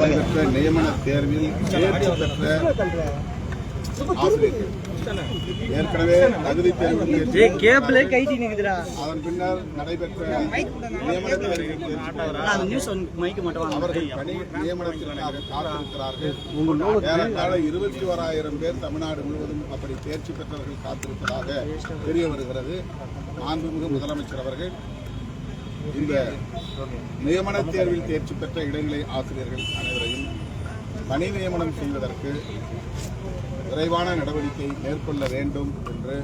நடைபெற்ற நியமன தேர்வில் தேர்ச்சி பெற்ற ஆசிரியர்கள் ஏற்கனவே தகுதி தேர்வு அதன் பின்னர் நடைபெற்ற நியமன தேர்வில் அவர்கள் பணி நியமனத்திற்காக காத்திருக்கிறார்கள். ஏறத்தாழ 21,000 பேர் தமிழ்நாடு முழுவதும் அப்படி தேர்ச்சி பெற்றவர்கள் காத்திருப்பதாக தெரிய வருகிறது. மாண்புமிகு முதலமைச்சர் அவர்கள் இந்த நியமன தேர்வில் தேர்ச்சி பெற்ற இடைநிலை ஆசிரியர்கள் அனைவரையும் பணி நியமனம் செய்வதற்கு விரைவான நடவடிக்கை மேற்கொள்ள வேண்டும் என்று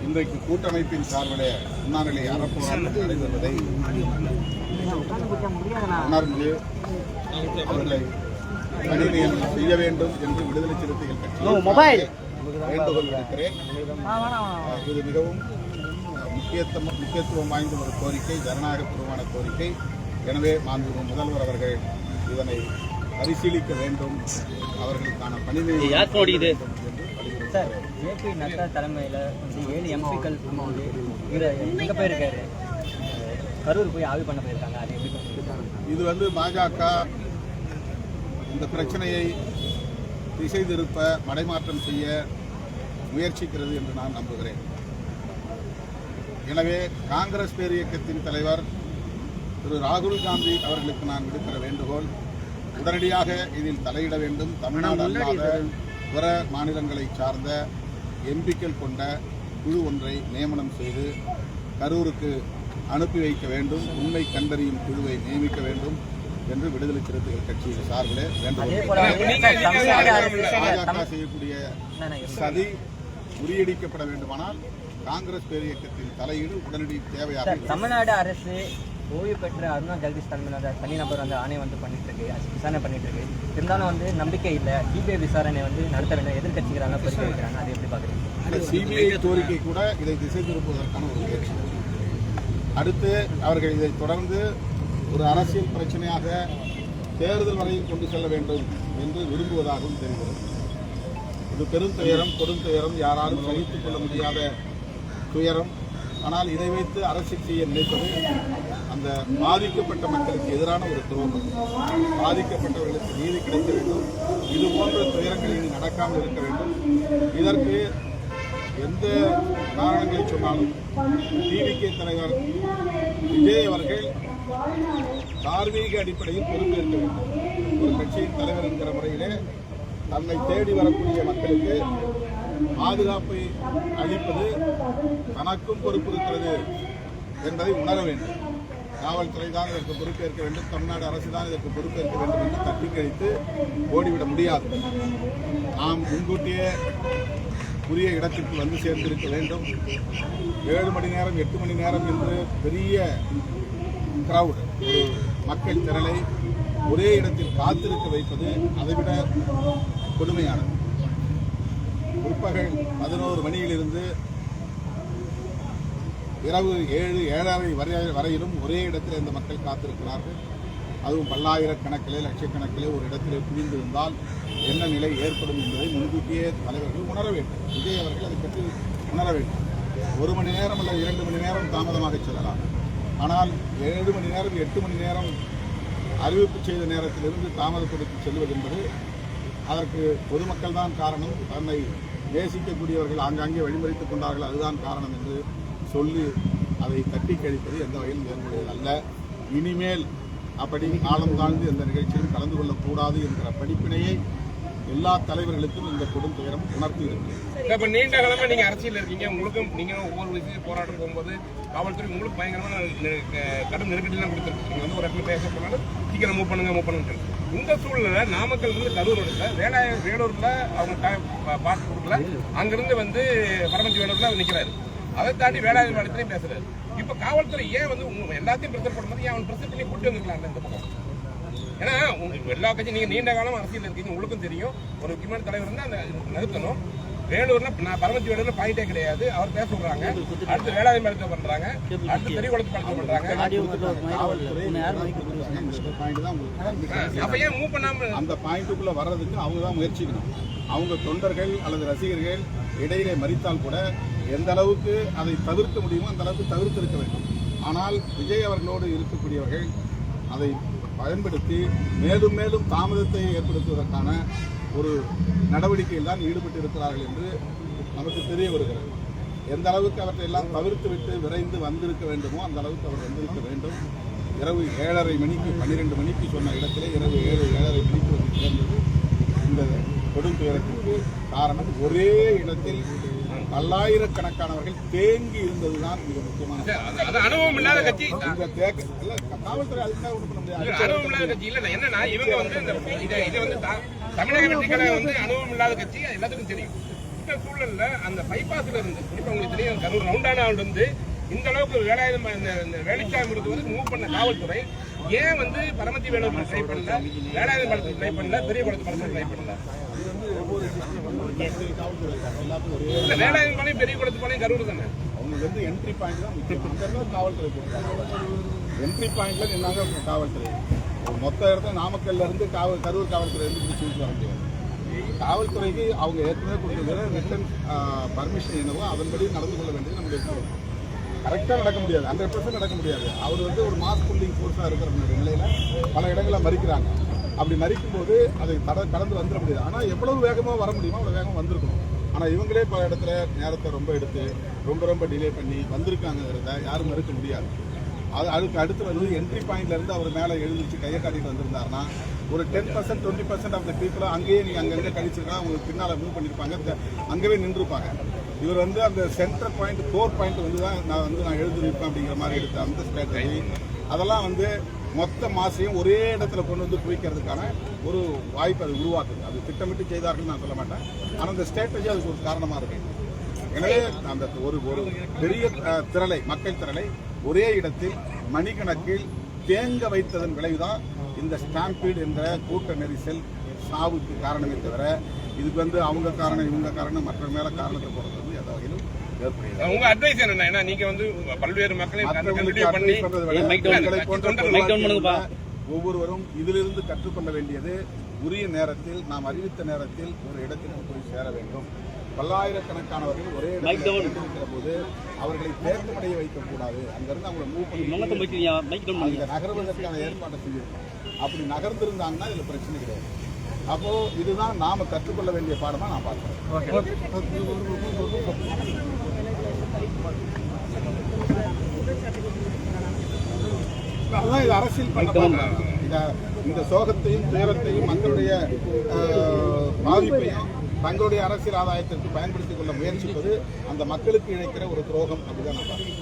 இன்றைக்கு கூட்டமைப்பின் சார்பிலே உண்ணாநிலை அறப்போராட்டம் நடைபெறுவதை உணர்ந்து அவர்களை பணி நியமனம் செய்ய வேண்டும் என்று விடுதலை சிறுத்தைகள் கட்சி வேண்டுகோள் விடுக்கிறேன். இது மிகவும் முக்கியத்துவம் வாய்ந்த ஒரு கோரிக்கை, ஜனநாயகபூர்வமான கோரிக்கை. எனவே மாண்புமிகு முதல்வர் அவர்கள் இதனை பரிசீலிக்க வேண்டும், அவர்களுக்கான பணி சார். ஜேபி நட்டா தலைமையில் 7 எம்பிக்கள் எங்கே போயிருக்காரு? கரூர் போய் ஆய்வு பண்ண போயிருக்காங்க. அது எப்படி? இது பாஜக இந்த பிரச்சனையை திசை திருப்ப மடைமாற்றம் செய்ய முயற்சிக்கிறது என்று நான் நம்புகிறேன். எனவே காங்கிரஸ் பேரியக்கத்தின் தலைவர் திரு ராகுல் காந்தி அவர்களுக்கு நான் விடுக்கிற வேண்டுகோள், உடனடியாக இதில் தலையிட வேண்டும். தமிழ்நாடு அல்லாத பிற மாநிலங்களை சார்ந்த எம்பிக்கள் கொண்ட குழு ஒன்றை நியமனம் செய்து கரூருக்கு அனுப்பி வைக்க வேண்டும். உண்மை கண்டறியும் குழுவை நியமிக்க வேண்டும் என்று விடுதலை சிறுத்தைகள் கட்சியின் சார்பிலே வேண்டுகோள். பாஜக செய்யக்கூடிய சதி முறியடிக்கப்பட வேண்டுமானால் காங்கிரஸ் பேரியக்கத்தின் தலையீடு உடனடி தேவையாக. தமிழ்நாடு அரசு ஓய்வு பெற்ற அருணா ஜெகதீஷ் தலைமையில் தனிநபர் ஆணையம் பண்ணிட்டு இருக்கு, விசாரணை பண்ணிட்டு இருக்கு. இருந்தாலும் நம்பிக்கை இல்லை. சிபிஐ விசாரணை நடத்த வேண்டும் எதிர்கட்சிகளான கோரிக்கை வைக்கிறாங்க. அதை எப்படி பார்க்குறீங்க? சிபிஐ கோரிக்கை கூட இதை திசை திருப்புவதற்கான ஒரு முயற்சி. அடுத்து அவர்கள் இதை தொடர்ந்து ஒரு அரசியல் பிரச்சனையாக தேர்தல் வரையில் கொண்டு செல்ல வேண்டும் என்று விரும்புவதாகவும் தெரிகிறது. இது பெரும் துயரம், கொடும் துயரம், யாராலும் சகித்துக் கொள்ள முடியாத துயரம். ஆனால் இதை வைத்து அரசியல் செய்ய நினைப்பது அந்த பாதிக்கப்பட்ட மக்களுக்கு எதிரான ஒரு துரோகம். பாதிக்கப்பட்டவர்களுக்கு நீதி கிடைக்க வேண்டும். இது போன்ற துயரங்கள் இனி நடக்காமல் இருக்க வேண்டும். இதற்கு எந்த காரணங்களை சொன்னாலும் டிவிகே தலைவர் விஜய் அவர்கள் தார்மீக அடிப்படையில் பொறுப்பேற்க வேண்டும். ஒரு கட்சியின் தலைவர் என்கிற முறையிலே தன்னை தேடி வரக்கூடிய மக்களுக்கு பாதுகாப்பை அளிப்பது தனக்கும் பொறுப்பு இருக்கிறது என்பதை உணர வேண்டும். காவல்துறை தான் இதற்கு பொறுப்பேற்க வேண்டும், தமிழ்நாடு அரசு தான் இதற்கு பொறுப்பேற்க வேண்டும் என்று தட்டி கழித்து ஓடிவிட முடியாது. நாம் முன்கூட்டியே உரிய இடத்திற்கு வந்து சேர்ந்திருக்க வேண்டும். 7 மணி நேரம் 8 மணி நேரம் என்று பெரிய கிரவுட், ஒரு மக்கள் திரளை ஒரே இடத்தில் காத்திருக்க வைப்பது அதைவிட கொடுமையானது. பிற்பகல் 11 மணியிலிருந்து இரவு 7:30 வரையிலும் ஒரே இடத்தில் இந்த மக்கள் காத்திருக்கிறார்கள். அதுவும் பல்லாயிரக்கணக்கிலே லட்சக்கணக்கிலே ஒரு இடத்திலே குவிந்திருந்தால் என்ன நிலை ஏற்படும் என்பதை முன்கூட்டியே தலைவர்கள் உணர வேண்டும். விஜய் அவர்கள் அதை பற்றி உணர வேண்டும். 1 மணி நேரம் அல்லது 2 மணி நேரம் தாமதமாக செல்லலாம். ஆனால் 7 மணி நேரம் 8 மணி நேரம் அறிவிப்பு செய்த நேரத்திலிருந்து தாமதப்படுத்தி செல்வது என்பது அதற்கு பொதுமக்கள் தான் காரணம், தன்னை நேசிக்கக்கூடியவர்கள் ஆங்காங்கே வழிமறித்துக் கொண்டார்கள், அதுதான் காரணம் என்று சொல்லி அதை தட்டி கழிப்பது எந்த வகையிலும் ஏற்புடையது அல்ல. இனிமேல் அப்படி காலம் தாழ்ந்து எந்த நிகழ்ச்சியிலும் கலந்து கொள்ளக்கூடாது என்கிற படிப்பினையை எல்லா தலைவர்களுக்கும் இந்த கொடுந்துயரம் உணர்த்தி இருக்கிறது. இப்ப நீண்ட காலமா நீங்க அரசியல் இருக்கீங்க, உங்களுக்கும் நீங்க ஒவ்வொரு விஷயம் போராட்டம் போகும்போது காவல்துறை உங்களுக்கு பயங்கரமான கடும் நெருக்கடிலாம் கொடுத்துருக்கு. நீங்க ஒரு இடத்துல பேச போனாலும் சீக்கிரம் மூவ் பண்ணுங்க. இந்த சூழ்நிலை நாமக்கல் இருந்து கரூர் வேலூர்ல அவங்க பாட்டு கொடுக்கல, அங்கிருந்து பரமத்தி வேலூர்ல நிக்கிறாரு. அதை தாண்டி வேளாண் மாநிலத்திலையும் பேசுறாரு. இப்ப காவல்துறை ஏன் எல்லாத்தையும் பிரச்சனை பண்ணும்போது ஏன் பிரச்சனை பண்ணி கொண்டு வந்துக்கலாம் இந்த பக்கம்? ஏன்னா எல்லா கட்சியும் நீங்க நீண்ட காலம் அரசியல் இருக்கீங்க, உங்களுக்கும் தெரியும். ஒரு முக்கியமான தலைவர் இருந்தா அந்த நிறுத்தணும். வேலூர்ல நான் பரமத்தி வேலூர்ல பாயிண்டே கிடையாது. அவர் பேச சொல்றாங்க, அடுத்து வேளாண் மருத்துவம் பண்றாங்க, அடுத்து பெரியகுளத்து மருத்துவம் பண்றாங்க. அப்ப ஏன் மூவ் பண்ணாம அந்த பாயிண்ட்டுக்குள்ள வர்றதுக்கு அவங்க தான் முயற்சிக்கணும். அவங்க தொண்டர்கள் அல்லது ரசிகர்கள் இடையிலே மறித்தால் கூட எந்த அளவுக்கு அதை தவிர்க்க முடியுமோ அந்த அளவுக்கு தவிர்த்திருக்க வேண்டும். ஆனால் விஜய் அவர்களோடு இருக்கக்கூடியவர்கள் அதை பயன்படுத்தி மேலும் மேலும் தாமதத்தை ஏற்படுத்துவதற்கான ஒரு நடவடிக்கையில் தான் ஈடுபட்டு இருக்கிறார்கள் என்று நமக்கு தெரிய வருகிறது. எந்த அளவுக்கு அவற்றை எல்லாம் தவிர்த்து விட்டு விரைந்து வந்திருக்க வேண்டுமோ அந்த அளவுக்கு அவர் வந்திருக்க வேண்டும். இரவு 7:30 மணிக்கு 12 மணிக்கு சொன்ன இடத்திலே இரவு 7:30 மணிக்கு வந்து சேர்ந்தது இந்த கொடும் துயரத்திற்கு காரணம். ஒரே இடத்தில் பல்லாயிரக்கணக்கானவர்கள் தேங்கி இருந்ததுதான் மிக முக்கியமான அனுபவம் இல்லாத கட்சி. காவல்துறை அதுக்காக ஒன்றும் பண்ண முடியாது. அனுபவம் இல்லாத கட்சி இல்ல. என்னன்னா இவங்க வந்து இதை வந்து தமிழக வெற்றிகளை வந்து அனுபவம் இல்லாத கட்சி எல்லாத்துக்கும் தெரியும். இந்த சூழல்ல அந்த பைபாஸ்ல இருந்து இப்ப உங்களுக்கு தெரியும் கரூர் ரவுண்டானாவில் இருந்து இந்த அளவுக்கு வேலாயுதம் இந்த வேலைக்காக வந்து மூவ் பண்ண காவல்துறை ஏன் வந்து பரமத்தி வேலூர் ட்ரை பண்ணல, வேலாயுதம் படத்துக்கு ட்ரை பண்ணல, பெரிய குளத்து படத்துக்கு ட்ரை பண்ணல? வேலாயுதம் பாளையம் பெரிய குளத்து பாளையம் கரூர் தானே. அவங்களுக்கு வந்து என்ட்ரி பாயிண்ட் தான் முக்கியம். காவல்துறை என்ட்ரி பாயிண்ட்ல நின்னாங்க காவல்துறை. மொத்த இடத்துல நாமக்கல்ல இருந்து கரூர் காவல்துறை இருந்து பிடிச்சி வர முடியாது. காவல்துறைக்கு அவங்க ஏற்கனவே கொடுத்துருக்கிற ரிட்டன் பர்மிஷன் என்னவோ அதன்படி நடந்து கொள்ள வேண்டியது நமக்கு கரெக்டாக நடக்க முடியாது. 100% நடக்க முடியாது. அவர் வந்து ஒரு மாஸ் புல்லிங் ஃபோர்ஸாக இருக்கிற நிலையில் பல இடங்களில் மறிக்கிறாங்க. அப்படி மறிக்கும்போது அதை கடந்து வந்துட முடியாது. ஆனால் எவ்வளவு வேகமாக வர முடியுமோ அவ்வளோ வேகமாக வந்திருக்கணும். ஆனால் இவங்களே பல இடத்துல நேரத்தை ரொம்ப எடுத்து ரொம்ப டிலே பண்ணி வந்திருக்காங்கிறத யாரும் மறுக்க முடியாது. அதுக்கு அடுத்து வந்து என்ட்ரி பாயிண்ட்ல இருந்து அவர் மேலே எழுதிச்சு கையை காட்டிட்டு வந்திருந்தாருன்னா ஒரு 10% 20% ஆஃப் த பீப்புளை அங்கேயே நீங்கள் அங்கங்கே கழிச்சிருக்கா உங்களுக்கு பின்னால் மூவ் பண்ணியிருப்பாங்க, அங்கேயே நின்றுருப்பாங்க. இவர் வந்து அந்த சென்டர் பாயிண்ட் கோர் பாயிண்ட் வந்து தான் நான் எழுதிருப்பேன் அப்படிங்கிற மாதிரி எடுத்த அந்த ஸ்ட்ராட்டஜி அதெல்லாம் வந்து மொத்த மாசையும் ஒரே இடத்துல கொண்டு வந்து குவிக்கிறதுக்கான ஒரு வாய்ப்பு அது உருவாக்குது. அது திட்டமிட்டு செய்தார்கள் நான் சொல்ல மாட்டேன். ஆனால் அந்த ஸ்ட்ராட்டஜி அதுக்கு ஒரு காரணமாக இருக்கு. எனவே அந்த ஒரு பெரிய திரளை மக்கள் திரளை ஒரே இடத்தில் மணிக்கணக்கில் தேங்க வைத்ததன் விளைவுதான் இந்த ஸ்டாம்பீட் என்ற கூட்ட நெரிசல் சாவுக்கு காரணமே தவிர இதுக்கு வந்து அவங்க காரணம் இவங்க காரணம் மற்ற மேல காரணத்தை போடுறது வந்து எந்த வகையிலும் ஏற்படுகிறது. உங்க அட்வைஸ் என்ன? நீங்க வந்து பல்வேறு ஒவ்வொருவரும் இதிலிருந்து கற்றுக்கொள்ள வேண்டியது உரிய நேரத்தில் நாம் அறிவித்த நேரத்தில் ஒரு இடத்திற்கு போய் சேர வேண்டும். பல்லாயிரக்கணக்கானவர்கள் ஒரே இடத்தில் இருக்கிற போது அவர்களை தேக்கமடைய வைக்கக்கூடாது. அங்கிருந்து அவங்களை மூவ் பண்ணி நகர்வதற்கான ஏற்பாட்டை செஞ்சிருக்கோம். அப்படி நகர்ந்திருந்தாங்கன்னா இதுல பிரச்சனை கிடையாது. அப்போ இதுதான் நாம கற்றுக்கொள்ள வேண்டிய பாடமா நான் பார்க்கிறேன். அதுதான் இது அரசியல் பண்ண இந்த சோகத்தையும் துயரத்தையும் மக்களுடைய பாதிப்பையும் தங்களுடைய அரசியல் ஆதாயத்திற்கு பயன்படுத்திக் கொள்ள முயற்சிப்பது அந்த மக்களுக்கு இழைக்கிற ஒரு துரோகம் அப்படிதான் நான் பார்க்கிறேன்.